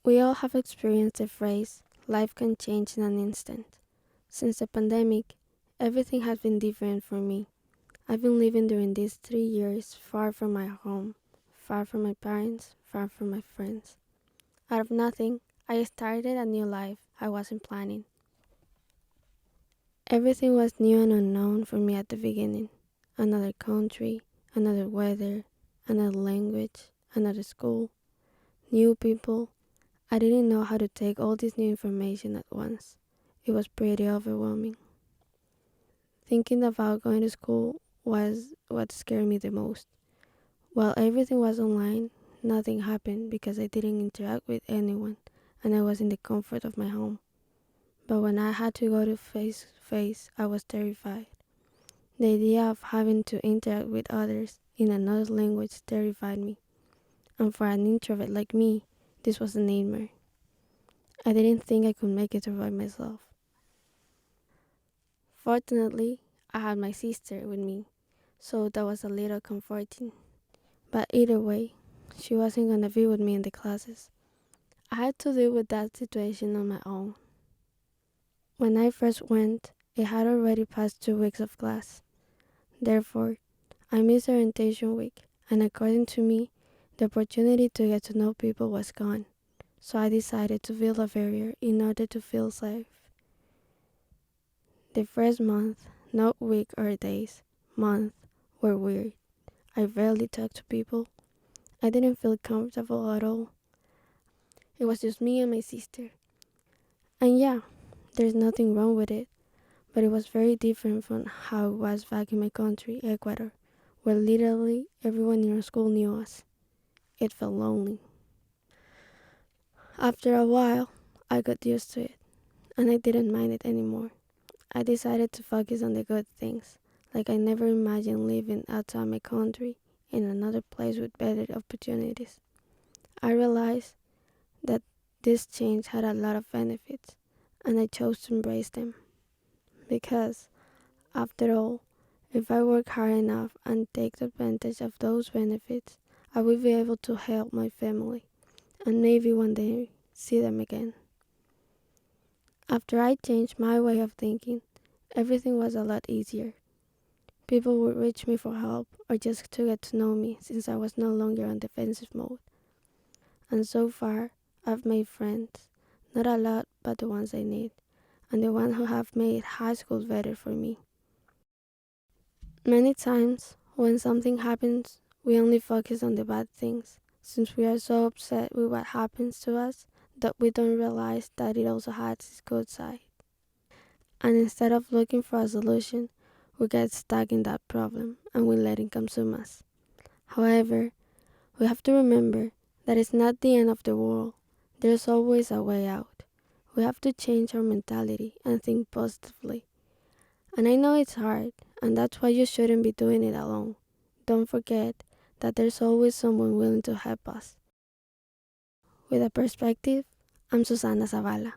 We all have experienced the phrase, life can change in an instant. Since the pandemic, everything has been different for me. I've been living during these 3 years far from my home, far from my parents, far from my friends. Out of nothing, I started a new life I wasn't planning. Everything was new and unknown for me at the beginning. Another country, another weather, another language, another school, new people. I didn't know how to take all this new information at once. It was pretty overwhelming. Thinking about going to school was what scared me the most. While everything was online, nothing happened because I didn't interact with anyone and I was in the comfort of my home. But when I had to go to face to face, I was terrified. The idea of having to interact with others in another language terrified me. And for an introvert like me, this was a nightmare. I didn't think I could make it through by myself. Fortunately, I had my sister with me, so that was a little comforting. But either way, she wasn't gonna be with me in the classes. I had to deal with that situation on my own. When I first went, it had already passed 2 weeks of class. Therefore, I missed orientation week, and according to me, the opportunity to get to know people was gone. So I decided to build a barrier in order to feel safe. The first month, not week or days, month, were weird. I rarely talked to people. I didn't feel comfortable at all. It was just me and my sister. And yeah, there's nothing wrong with it, but it was very different from how it was back in my country, Ecuador, where literally everyone in our school knew us. It felt lonely. After a while, I got used to it, and I didn't mind it anymore. I decided to focus on the good things, like I never imagined living outside my country in another place with better opportunities. I realized that this change had a lot of benefits, and I chose to embrace them. Because, after all, if I work hard enough and take advantage of those benefits, I will be able to help my family, and maybe one day see them again. After I changed my way of thinking, everything was a lot easier. People would reach me for help or just to get to know me since I was no longer on defensive mode. And so far, I've made friends. Not a lot, but the ones I need, and the ones who have made high school better for me. Many times, when something happens, we only focus on the bad things, since we are so upset with what happens to us that we don't realize that it also has its good side. And instead of looking for a solution, we get stuck in that problem and we let it consume us. However, we have to remember that it's not the end of the world. There's always a way out. We have to change our mentality and think positively. And I know it's hard, and that's why you shouldn't be doing it alone. Don't forget that there's always someone willing to help us. With a perspective, I'm Susana Zavala.